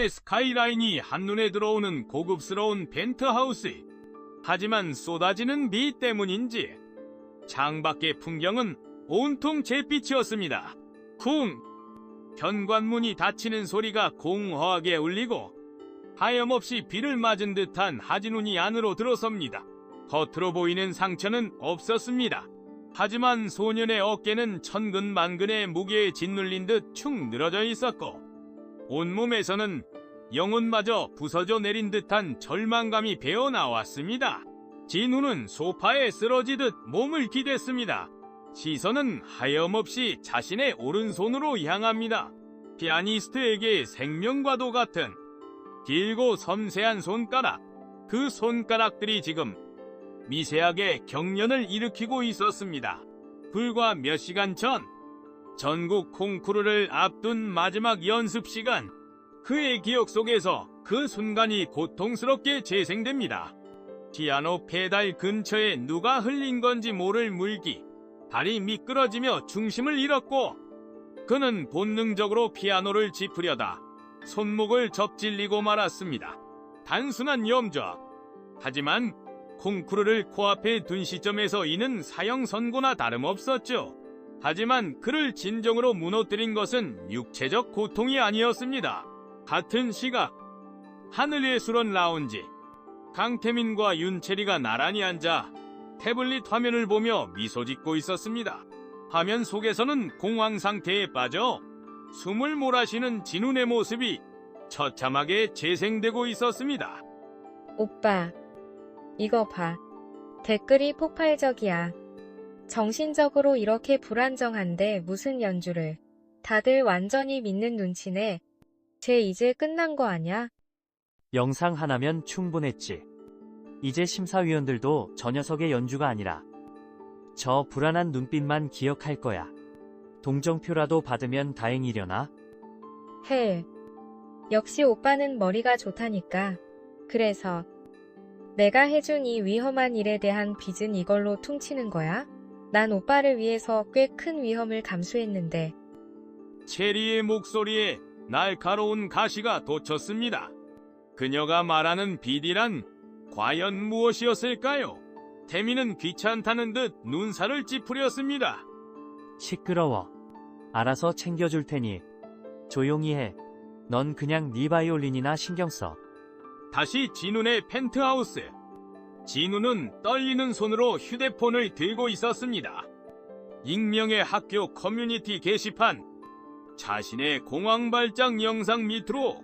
서울의 스카이라인이 한눈에 들어오는 고급스러운 펜트하우스. 하지만 쏟아지는 비 때문인지 창밖의 풍경은 온통 잿빛이었습니다. 쿵! 현관문이 닫히는 소리가 공허하게 울리고 하염없이 비를 맞은 듯한 하진운이 안으로 들어섭니다. 겉으로 보이는 상처는 없었습니다. 하지만 소년의 어깨는 천근만근의 무게에 짓눌린 듯 축 늘어져 있었고 온몸에서는 영혼마저 부서져 내린 듯한 절망감이 배어나왔습니다. 진우는 소파에 쓰러지듯 몸을 기댔습니다. 시선은 하염없이 자신의 오른손으로 향합니다. 피아니스트에게 생명과도 같은 길고 섬세한 손가락, 그 손가락들이 지금 미세하게 경련을 일으키고 있었습니다. 불과 몇 시간 전, 전국 콩쿠르를 앞둔 마지막 연습 시간, 그의 기억 속에서 그 순간이 고통스럽게 재생됩니다. 피아노 페달 근처에 누가 흘린 건지 모를 물기, 발이 미끄러지며 중심을 잃었고 그는 본능적으로 피아노를 짚으려다 손목을 접질리고 말았습니다. 단순한 염좌. 하지만 콩쿠르를 코앞에 둔 시점에서 이는 사형 선고나 다름없었죠. 하지만 그를 진정으로 무너뜨린 것은 육체적 고통이 아니었습니다. 같은 시각, 하늘예술원 라운지. 강태민과 윤채리가 나란히 앉아 태블릿 화면을 보며 미소 짓고 있었습니다. 화면 속에서는 공황 상태에 빠져 숨을 몰아쉬는 진훈의 모습이 처참하게 재생되고 있었습니다. 오빠, 이거 봐. 댓글이 폭발적이야. 정신적으로 이렇게 불안정한데 무슨 연주를. 다들 완전히 믿는 눈치네. 쟤 이제 끝난 거 아냐? 영상 하나면 충분했지. 이제 심사위원들도 저 녀석의 연주가 아니라 저 불안한 눈빛만 기억할 거야. 동정표라도 받으면 다행이려나? 헬. 역시 오빠는 머리가 좋다니까. 그래서 내가 해준 이 위험한 일에 대한 빚은 이걸로 퉁치는 거야? 난 오빠를 위해서 꽤 큰 위험을 감수했는데. 체리의 목소리에 날카로운 가시가 돋쳤습니다. 그녀가 말하는 빚이란 과연 무엇이었을까요? 태민은 귀찮다는 듯 눈살을 찌푸렸습니다. 시끄러워. 알아서 챙겨줄 테니 조용히 해. 넌 그냥 네 바이올린이나 신경 써. 다시 진훈의 펜트하우스. 진훈은 떨리는 손으로 휴대폰을 들고 있었습니다. 익명의 학교 커뮤니티 게시판. 자신의 공황발작 영상 밑으로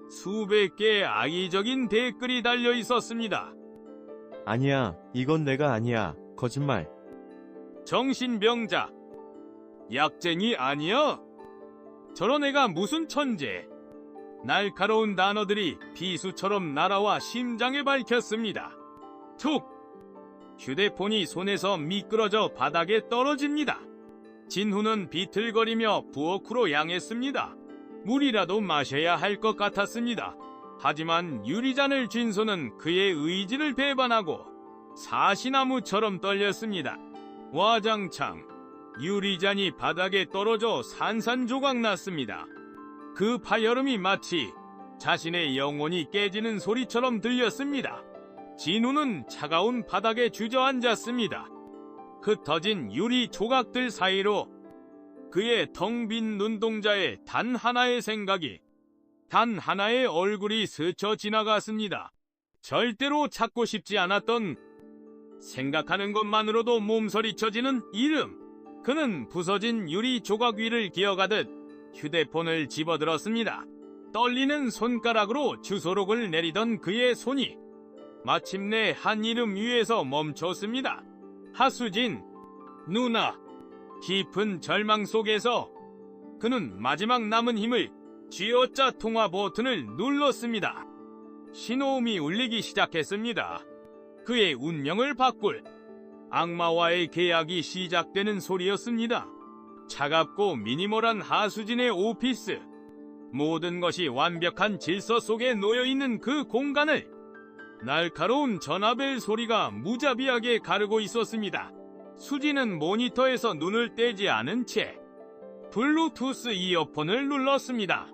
수백 개의 악의적인 댓글이 달려 있었습니다. 아니야, 이건 내가 아니야. 거짓말. 정신병자. 약쟁이 아니야? 저런 애가 무슨 천재. 날카로운 단어들이 비수처럼 날아와 심장에 박혔습니다. 툭! 휴대폰이 손에서 미끄러져 바닥에 떨어집니다. 진훈은 비틀거리며 부엌으로 향했습니다. 물이라도 마셔야 할 것 같았습니다. 하지만 유리잔을 쥔 손은 그의 의지를 배반하고 사시나무처럼 떨렸습니다. 와장창 유리잔이 바닥에 떨어져 산산조각 났습니다. 그 파열음이 마치 자신의 영혼이 깨지는 소리처럼 들렸습니다. 진우는 차가운 바닥에 주저앉았습니다. 흩어진 유리 조각들 사이로 그의 텅 빈 눈동자에 단 하나의 생각이, 단 하나의 얼굴이 스쳐 지나갔습니다. 절대로 찾고 싶지 않았던, 생각하는 것만으로도 몸서리 쳐지는 이름. 그는 부서진 유리 조각 위를 기어가듯 휴대폰을 집어들었습니다. 떨리는 손가락으로 주소록을 내리던 그의 손이 마침내 한 이름 위에서 멈췄습니다. 하수진, 누나. 깊은 절망 속에서 그는 마지막 남은 힘을 쥐어짜 통화 버튼을 눌렀습니다. 신호음이 울리기 시작했습니다. 그의 운명을 바꿀 악마와의 계약이 시작되는 소리였습니다. 차갑고 미니멀한 하수진의 오피스. 모든 것이 완벽한 질서 속에 놓여있는 그 공간을 날카로운 전화벨 소리가 무자비하게 가르고 있었습니다. 수지는 모니터에서 눈을 떼지 않은 채 블루투스 이어폰을 눌렀습니다.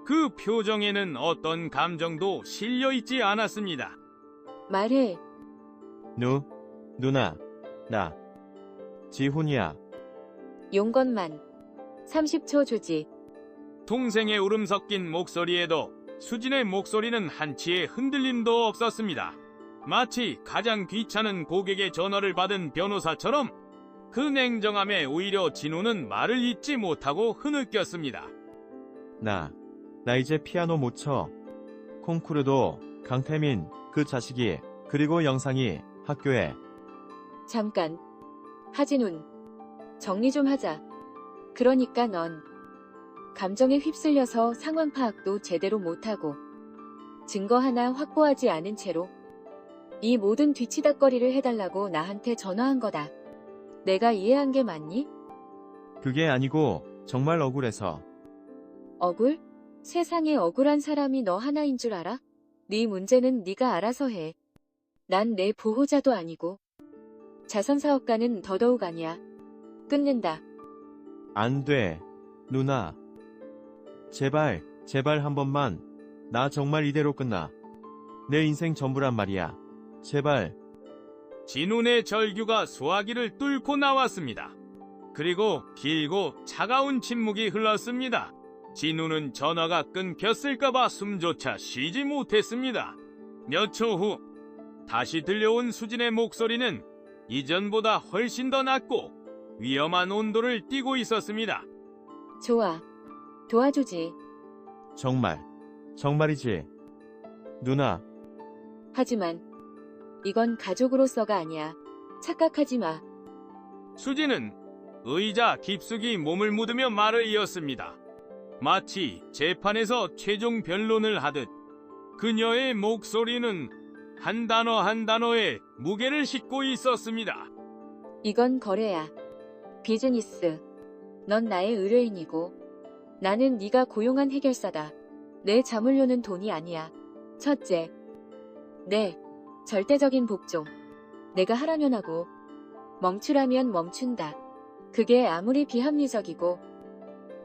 그 표정에는 어떤 감정도 실려 있지 않았습니다. 말해. 누나, 나 지훈이야. 용건만. 30초 주지. 동생의 울음 섞인 목소리에도 수진의 목소리는 한치의 흔들림도 없었습니다. 마치 가장 귀찮은 고객의 전화를 받은 변호사처럼 그 냉정함에 오히려 진우는 말을 잇지 못하고 흐느꼈습니다. 나 이제 피아노 못 쳐. 콩쿠르도 강태민 그 자식이 그리고 영상이 학교에. 잠깐. 하진훈. 정리 좀 하자. 그러니까 넌 감정에 휩쓸려서 상황 파악도 제대로 못하고 증거 하나 확보하지 않은 채로 이 모든 뒤치다꺼리를 해달라고 나한테 전화한 거다. 내가 이해한 게 맞니? 그게 아니고 정말 억울해서. 억울? 세상에 억울한 사람이 너 하나인 줄 알아? 네 문제는 네가 알아서 해. 난 내 보호자도 아니고 자선사업가는 더더욱 아니야. 끊는다. 안 돼. 누나. 제발 한 번만. 나 정말 이대로 끝나. 내 인생 전부란 말이야. 제발. 진운의 절규가 소화기를 뚫고 나왔습니다. 그리고 길고 차가운 침묵이 흘렀습니다. 진우는 전화가 끊겼을까봐 숨조차 쉬지 못했습니다. 몇 초 후 다시 들려온 수진의 목소리는 이전보다 훨씬 더 낮고 위험한 온도를 띠고 있었습니다. 좋아. 도와주지. 정말이지. 누나. 하지만 이건 가족으로서가 아니야. 착각하지 마. 수진은 의자 깊숙이 몸을 묻으며 말을 이었습니다. 마치 재판에서 최종 변론을 하듯 그녀의 목소리는 한 단어 한 단어에 무게를 싣고 있었습니다. 이건 거래야. 비즈니스. 넌 나의 의뢰인이고 나는 네가 고용한 해결사다. 내 자물쇠는 돈이 아니야. 첫째. 네. 절대적인 복종. 내가 하라면 하고 멈추라면 멈춘다. 그게 아무리 비합리적이고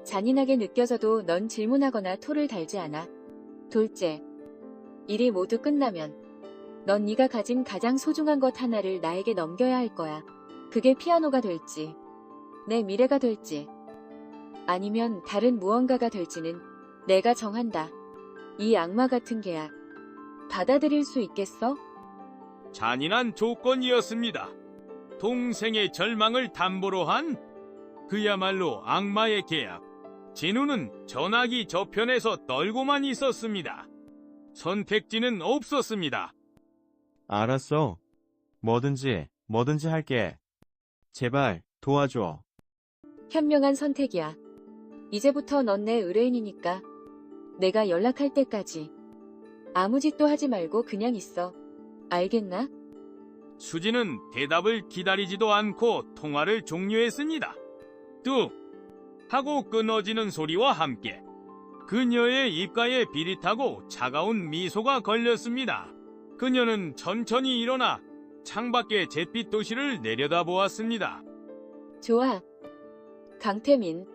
잔인하게 느껴져도 넌 질문하거나 토를 달지 않아. 둘째. 일이 모두 끝나면 넌 네가 가진 가장 소중한 것 하나를 나에게 넘겨야 할 거야. 그게 피아노가 될지 내 미래가 될지 아니면 다른 무언가가 될지는 내가 정한다. 이 악마 같은 계약 받아들일 수 있겠어? 잔인한 조건이었습니다. 동생의 절망을 담보로 한 그야말로 악마의 계약. 진우는 전화기 저편에서 떨고만 있었습니다. 선택지는 없었습니다. 알았어. 뭐든지 할게. 제발 도와줘. 현명한 선택이야. 이제부터 넌 내 의뢰인이니까 내가 연락할 때까지 아무 짓도 하지 말고 그냥 있어. 알겠나? 수진은 대답을 기다리지도 않고 통화를 종료했습니다. 뚝 하고 끊어지는 소리와 함께 그녀의 입가에 비릿하고 차가운 미소가 걸렸습니다. 그녀는 천천히 일어나 창밖의 잿빛 도시를 내려다보았습니다. 좋아. 강태민,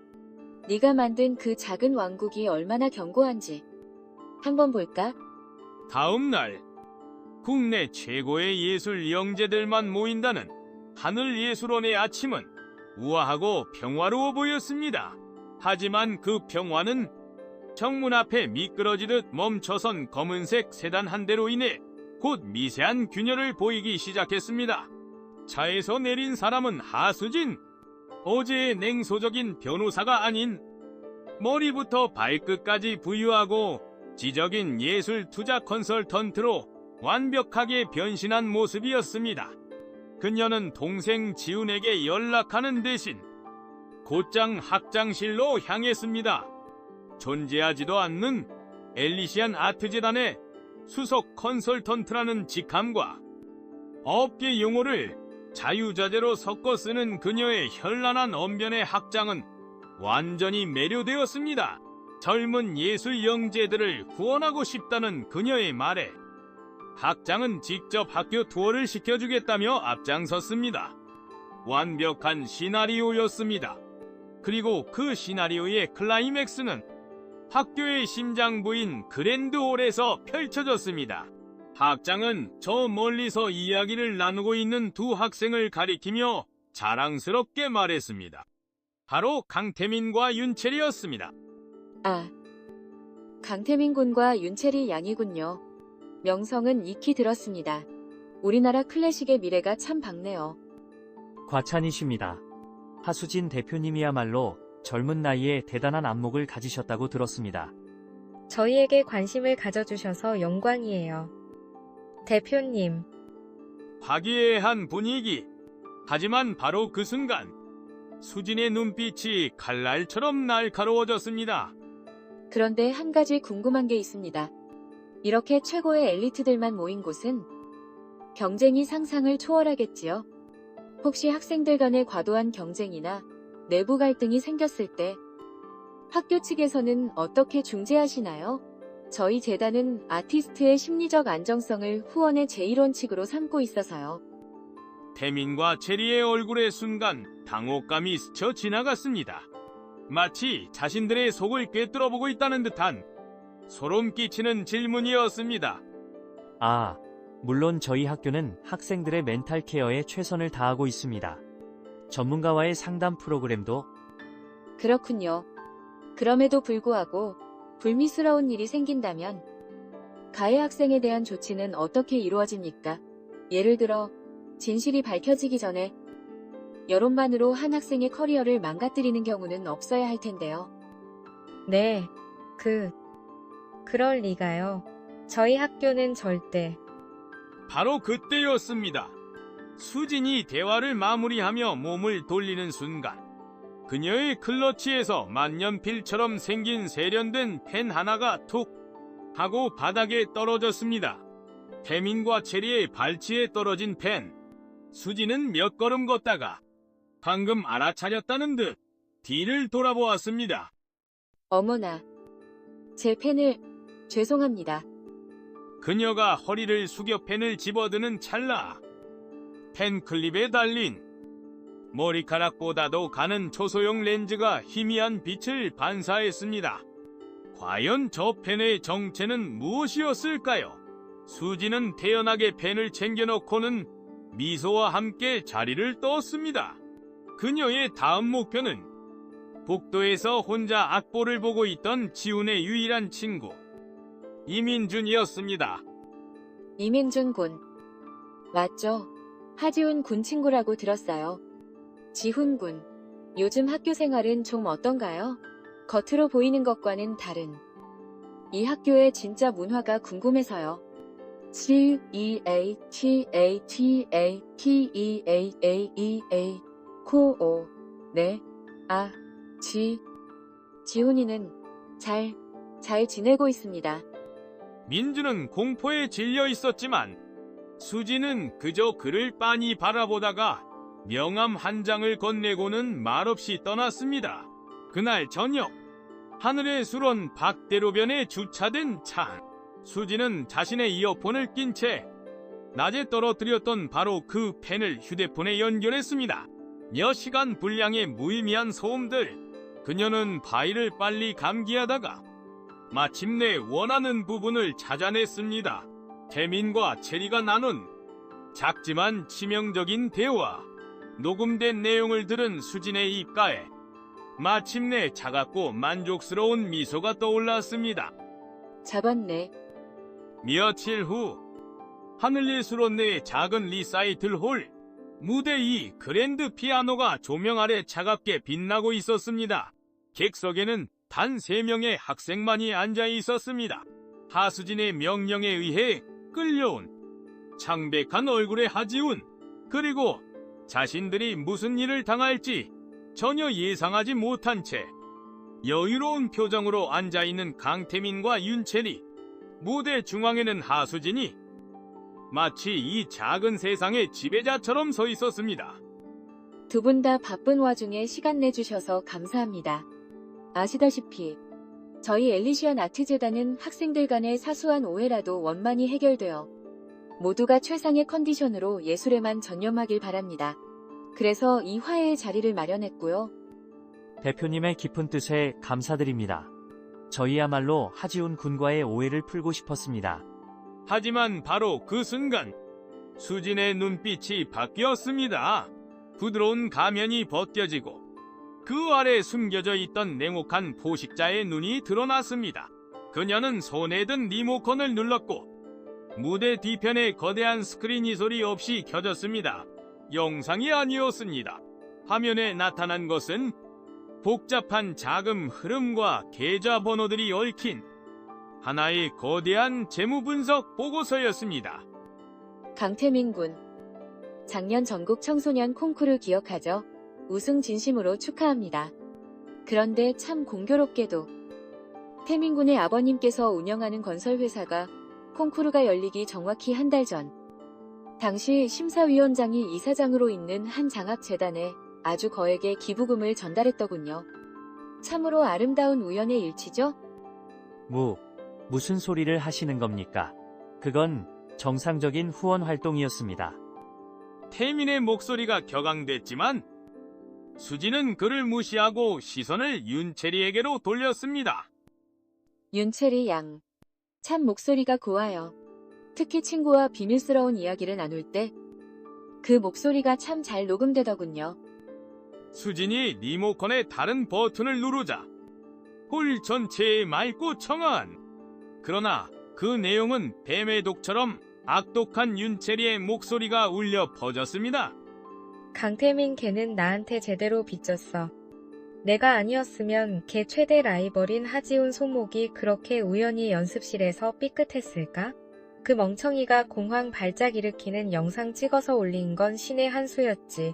네가 만든 그 작은 왕국이 얼마나 견고한지 한번 볼까? 다음 날 국내 최고의 예술 영재들만 모인다는 하늘예술원의 아침은 우아하고 평화로워 보였습니다. 하지만 그 평화는 정문 앞에 미끄러지듯 멈춰선 검은색 세단 한 대로 인해 곧 미세한 균열을 보이기 시작했습니다. 차에서 내린 사람은 하수진. 어제의 냉소적인 변호사가 아닌 머리부터 발끝까지 부유하고 지적인 예술 투자 컨설턴트로 완벽하게 변신한 모습이었습니다. 그녀는 동생 지훈에게 연락하는 대신 곧장 학장실로 향했습니다. 존재하지도 않는 엘리시안 아트재단의 수석 컨설턴트라는 직함과 업계 용어를 자유자재로 섞어 쓰는 그녀의 현란한 언변의 학장은 완전히 매료되었습니다. 젊은 예술 영재들을 후원하고 싶다는 그녀의 말에 학장은 직접 학교 투어를 시켜주겠다며 앞장섰습니다. 완벽한 시나리오였습니다. 그리고 그 시나리오의 클라이맥스는 학교의 심장부인 그랜드홀에서 펼쳐졌습니다. 학장은 저 멀리서 이야기를 나누고 있는 두 학생을 가리키며 자랑스럽게 말했습니다. 바로 강태민과 윤철이었습니다. 아, 강태민 군과 윤채리 양이군요. 명성은 익히 들었습니다. 우리나라 클래식의 미래가 참 밝네요. 과찬이십니다. 하수진 대표님이야말로 젊은 나이에 대단한 안목을 가지셨다고 들었습니다. 저희에게 관심을 가져주셔서 영광이에요. 대표님, 화기애애한 분위기. 하지만 바로 그 순간 수진의 눈빛이 칼날처럼 날카로워졌습니다. 그런데 한 가지 궁금한 게 있습니다. 이렇게 최고의 엘리트들만 모인 곳은 경쟁이 상상을 초월하겠지요. 혹시 학생들 간의 과도한 경쟁이나 내부 갈등이 생겼을 때 학교 측에서는 어떻게 중재하시나요? 저희 재단은 아티스트의 심리적 안정성을 후원의 제1원칙으로 삼고 있어서요. 태민과 체리의 얼굴에 순간 당혹감이 스쳐 지나갔습니다. 마치 자신들의 속을 꿰뚫어보고 있다는 듯한 소름 끼치는 질문이었습니다. 아, 물론 저희 학교는 학생들의 멘탈 케어에 최선을 다하고 있습니다. 전문가와의 상담 프로그램도 그렇군요. 그럼에도 불구하고 불미스러운 일이 생긴다면 가해 학생에 대한 조치는 어떻게 이루어집니까? 예를 들어 진실이 밝혀지기 전에 여론만으로 한 학생의 커리어를 망가뜨리는 경우는 없어야 할 텐데요. 네, 그럴 리가요. 저희 학교는 절대. 바로 그때였습니다. 수진이 대화를 마무리하며 몸을 돌리는 순간 그녀의 클러치에서 만년필처럼 생긴 세련된 펜 하나가 툭 하고 바닥에 떨어졌습니다. 태민과 체리의 발치에 떨어진 펜. 수진은 몇 걸음 걷다가 방금 알아차렸다는 듯 뒤를 돌아보았습니다. 어머나, 제 펜을 죄송합니다. 그녀가 허리를 숙여 펜을 집어드는 찰나 펜클립에 달린 머리카락보다도 가는 초소형 렌즈가 희미한 빛을 반사했습니다. 과연 저 펜의 정체는 무엇이었을까요? 수지는 태연하게 펜을 챙겨놓고는 미소와 함께 자리를 떴습니다. 그녀의 다음 목표는 복도에서 혼자 악보를 보고 있던 지훈의 유일한 친구 이민준이었습니다. 이민준 군. 맞죠? 하지훈 군 친구라고 들었어요. 지훈 군. 요즘 학교 생활은 좀 어떤가요? 겉으로 보이는 것과는 다른 이 학교의 진짜 문화가 궁금해서요. CEATATATEAAEA 코오. 네. 아, 지훈이는 잘 지내고 있습니다. 민주는 공포에 질려 있었지만 수지는 그저 그를 빤히 바라보다가 명함 한 장을 건네고는 말없이 떠났습니다. 그날 저녁 하늘의 수론 박대로변에 주차된 차. 수지는 자신의 이어폰을 낀 채 낮에 떨어뜨렸던 바로 그 펜을 휴대폰에 연결했습니다. 몇 시간 분량의 무의미한 소음들. 그녀는 파일을 빨리 감기하다가 마침내 원하는 부분을 찾아냈습니다. 태민과 체리가 나눈 작지만 치명적인 대화. 녹음된 내용을 들은 수진의 입가에 마침내 차갑고 만족스러운 미소가 떠올랐습니다. 잡았네. 며칠 후 하늘예술원 내 작은 리사이틀 홀. 무대 2 그랜드 피아노가 조명 아래 차갑게 빛나고 있었습니다. 객석에는 단 3명의 학생만이 앉아 있었습니다. 하수진의 명령에 의해 끌려온 창백한 얼굴의 하지훈, 그리고 자신들이 무슨 일을 당할지 전혀 예상하지 못한 채 여유로운 표정으로 앉아있는 강태민과 윤채리. 무대 중앙에는 하수진이 마치 이 작은 세상의 지배자처럼 서 있었습니다. 두 분 다 바쁜 와중에 시간 내주셔서 감사합니다. 아시다시피 저희 엘리시안 아트재단은 학생들 간의 사소한 오해라도 원만히 해결되어 모두가 최상의 컨디션으로 예술에만 전념하길 바랍니다. 그래서 이 화해의 자리를 마련했고요. 대표님의 깊은 뜻에 감사드립니다. 저희야말로 하지훈 군과의 오해를 풀고 싶었습니다. 하지만 바로 그 순간 수진의 눈빛이 바뀌었습니다. 부드러운 가면이 벗겨지고 그 아래 숨겨져 있던 냉혹한 포식자의 눈이 드러났습니다. 그녀는 손에 든 리모컨을 눌렀고 무대 뒤편에 거대한 스크린이 소리 없이 켜졌습니다. 영상이 아니었습니다. 화면에 나타난 것은 복잡한 자금 흐름과 계좌 번호들이 얽힌 하나의 거대한 재무 분석 보고서였습니다. 강태민 군. 작년 전국 청소년 콩쿠르 기억하죠? 우승 진심으로 축하합니다. 그런데 참 공교롭게도 태민 군의 아버님께서 운영하는 건설회사가 콩쿠르가 열리기 정확히 한 달 전, 당시 심사위원장이 이사장으로 있는 한 장학재단에 아주 거액의 기부금을 전달했더군요. 참으로 아름다운 우연의 일치죠? 무슨 소리를 하시는 겁니까? 그건 정상적인 후원 활동이었습니다. 태민의 목소리가 격앙됐지만 수지는 그를 무시하고 시선을 윤채리에게로 돌렸습니다. 윤채리 양. 참 목소리가 고와요. 특히 친구와 비밀스러운 이야기를 나눌 때 그 목소리가 참 잘 녹음되더군요. 수진이 리모컨의 다른 버튼을 누르자 홀 전체에 맑고 청아한, 그러나 그 내용은 뱀의 독처럼 악독한 윤채리의 목소리가 울려 퍼졌습니다. 강태민 걔는 나한테 제대로 빚졌어. 내가 아니었으면 걔 최대 라이벌인 하지훈 손목이 그렇게 우연히 연습실에서 삐끗했을까? 그 멍청이가 공황 발작 일으키는 영상 찍어서 올린 건 신의 한 수였지.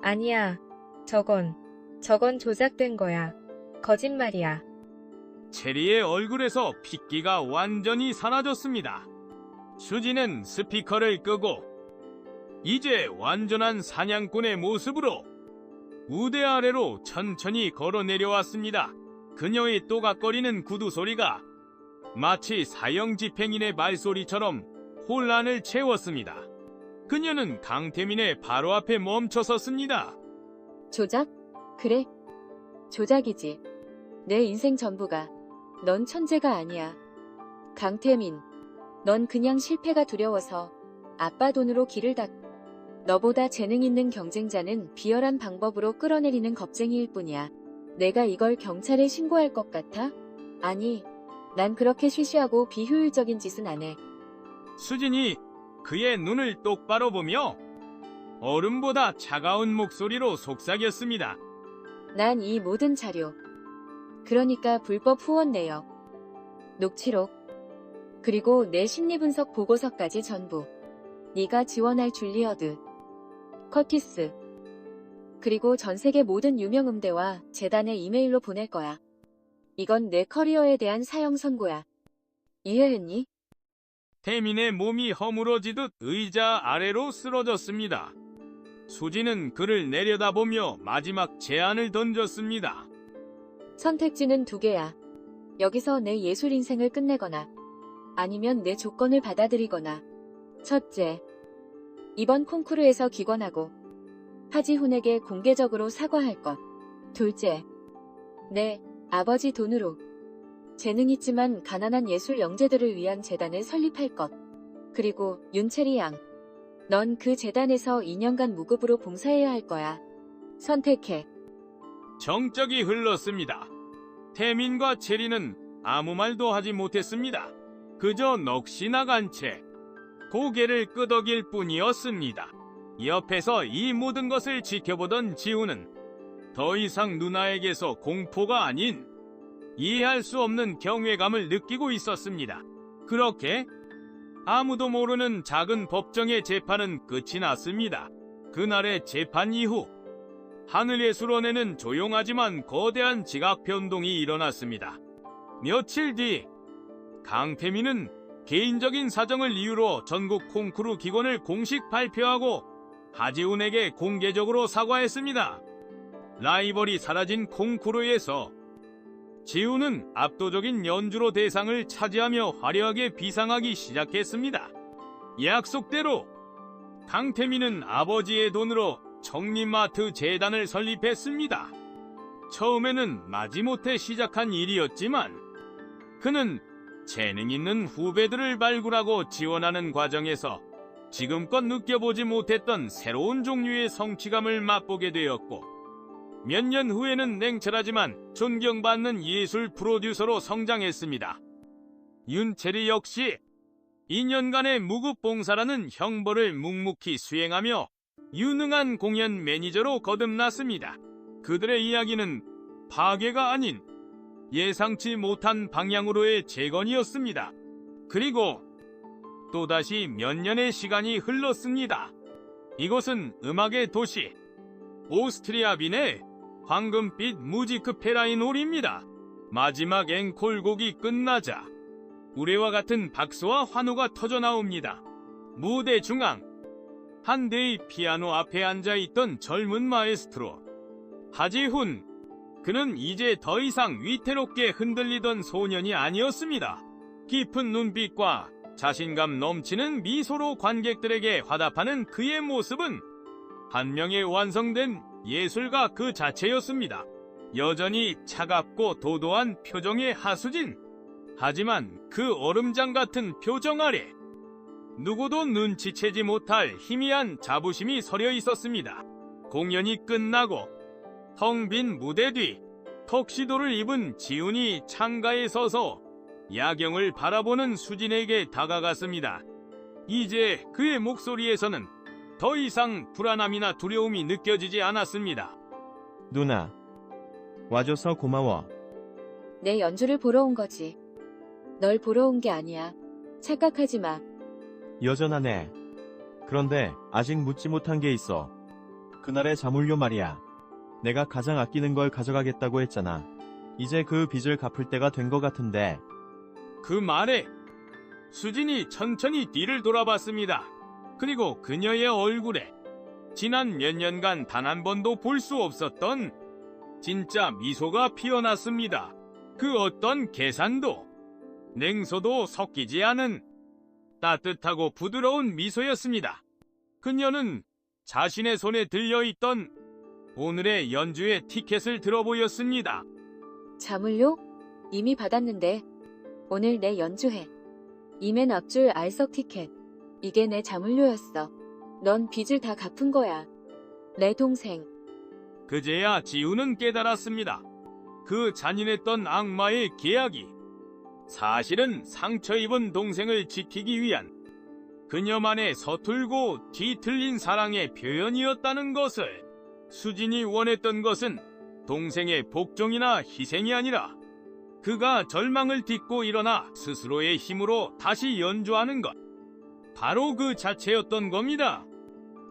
아니야. 저건 조작된 거야. 거짓말이야. 체리의 얼굴에서 핏기가 완전히 사라졌습니다. 수지는 스피커를 끄고 이제 완전한 사냥꾼의 모습으로 무대 아래로 천천히 걸어 내려왔습니다. 그녀의 또각거리는 구두 소리가 마치 사형 집행인의 말소리처럼 혼란을 채웠습니다. 그녀는 강태민의 바로 앞에 멈춰 섰습니다. 조작? 그래. 조작이지. 내 인생 전부가. 넌 천재가 아니야. 강태민. 넌 그냥 실패가 두려워서 아빠 돈으로 길을 닦. 너보다 재능 있는 경쟁자는 비열한 방법으로 끌어내리는 겁쟁이일 뿐이야. 내가 이걸 경찰에 신고할 것 같아? 아니, 난 그렇게 시시하고 비효율적인 짓은 안 해. 수진이 그의 눈을 똑바로 보며 얼음보다 차가운 목소리로 속삭였습니다. 난 이 모든 자료, 그러니까 불법 후원 내역, 녹취록, 그리고 내 심리분석 보고서까지 전부 네가 지원할 줄리어드, 커티스, 그리고 전 세계 모든 유명 음대와 재단에 이메일로 보낼 거야. 이건 내 커리어에 대한 사형 선고야. 이해했니? 태민의 몸이 허물어지듯 의자 아래로 쓰러졌습니다. 수지는 그를 내려다보며 마지막 제안을 던졌습니다. 선택지는 두 개야. 여기서 내 예술 인생을 끝내거나 아니면 내 조건을 받아들이거나. 첫째, 이번 콩쿠르에서 기권하고 하지훈에게 공개적으로 사과할 것. 둘째, 내 아버지 돈으로 재능 있지만 가난한 예술 영재들을 위한 재단을 설립할 것. 그리고 윤채리 양, 넌 그 재단에서 2년간 무급으로 봉사해야 할 거야. 선택해. 정적이 흘렀습니다. 태민과 체리는 아무 말도 하지 못했습니다. 그저 넋이 나간 채 고개를 끄덕일 뿐이었습니다. 옆에서 이 모든 것을 지켜보던 지우는 더 이상 누나에게서 공포가 아닌 이해할 수 없는 경외감을 느끼고 있었습니다. 그렇게 아무도 모르는 작은 법정의 재판은 끝이 났습니다. 그날의 재판 이후 하늘예술원에는 조용하지만 거대한 지각 변동이 일어났습니다. 며칠 뒤 강태민은 개인적인 사정을 이유로 전국 콩쿠르 기권을 공식 발표하고 하지훈에게 공개적으로 사과했습니다. 라이벌이 사라진 콩쿠르에서 지우는 압도적인 연주로 대상을 차지하며 화려하게 비상하기 시작했습니다. 약속대로 강태민은 아버지의 돈으로 청림마트 재단을 설립했습니다. 처음에는 마지못해 시작한 일이었지만 그는 재능 있는 후배들을 발굴하고 지원하는 과정에서 지금껏 느껴보지 못했던 새로운 종류의 성취감을 맛보게 되었고 몇 년 후에는 냉철하지만 존경받는 예술 프로듀서로 성장했습니다. 윤채리 역시 2년간의 무급봉사라는 형벌을 묵묵히 수행하며 유능한 공연 매니저로 거듭났습니다. 그들의 이야기는 파괴가 아닌 예상치 못한 방향으로의 재건이었습니다. 그리고 또다시 몇 년의 시간이 흘렀습니다. 이곳은 음악의 도시 오스트리아 빈의 황금빛 무지크 페라인홀입니다. 마지막 앵콜곡이 끝나자 우레와 같은 박수와 환호가 터져나옵니다. 무대 중앙 한 대의 피아노 앞에 앉아있던 젊은 마에스트로 하지훈. 그는 이제 더 이상 위태롭게 흔들리던 소년이 아니었습니다. 깊은 눈빛과 자신감 넘치는 미소로 관객들에게 화답하는 그의 모습은 한 명의 완성된 예술가 그 자체였습니다. 여전히 차갑고 도도한 표정의 하수진. 하지만 그 얼음장 같은 표정 아래 누구도 눈치채지 못할 희미한 자부심이 서려 있었습니다. 공연이 끝나고 텅 빈 무대 뒤 턱시도를 입은 지훈이 창가에 서서 야경을 바라보는 수진에게 다가갔습니다. 이제 그의 목소리에서는 더 이상 불안함이나 두려움이 느껴지지 않았습니다. 누나, 와줘서 고마워. 내 연주를 보러 온 거지. 널 보러 온 게 아니야. 착각하지 마. 여전하네. 그런데 아직 묻지 못한 게 있어. 그날의 자물쇠 말이야. 내가 가장 아끼는 걸 가져가겠다고 했잖아. 이제 그 빚을 갚을 때가 된 것 같은데. 그 말에 수진이 천천히 뒤를 돌아봤습니다. 그리고 그녀의 얼굴에 지난 몇 년간 단 한 번도 볼 수 없었던 진짜 미소가 피어났습니다. 그 어떤 계산도 냉소도 섞이지 않은 따뜻하고 부드러운 미소였습니다. 그녀는 자신의 손에 들려있던 오늘의 연주의 티켓을 들어보였습니다. 자물쇠? 이미 받았는데. 오늘 내 연주회. 이맨 앞줄 알석 티켓. 이게 내 자물쇠였어. 넌 빚을 다 갚은 거야. 내 동생. 그제야 지우는 깨달았습니다. 그 잔인했던 악마의 계약이 사실은 상처 입은 동생을 지키기 위한 그녀만의 서툴고 뒤틀린 사랑의 표현이었다는 것을. 수진이 원했던 것은 동생의 복종이나 희생이 아니라 그가 절망을 딛고 일어나 스스로의 힘으로 다시 연주하는 것. 바로 그 자체였던 겁니다.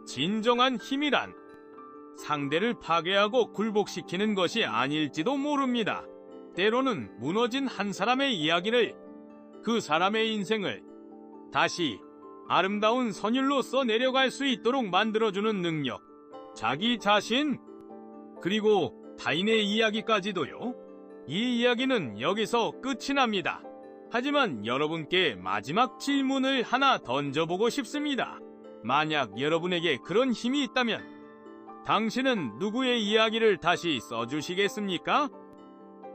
진정한 힘이란 상대를 파괴하고 굴복시키는 것이 아닐지도 모릅니다. 때로는 무너진 한 사람의 이야기를, 그 사람의 인생을 다시 아름다운 선율로 써내려갈 수 있도록 만들어주는 능력. 자기 자신, 그리고 타인의 이야기까지도요. 이 이야기는 여기서 끝이 납니다. 하지만 여러분께 마지막 질문을 하나 던져보고 싶습니다. 만약 여러분에게 그런 힘이 있다면 당신은 누구의 이야기를 다시 써주시겠습니까?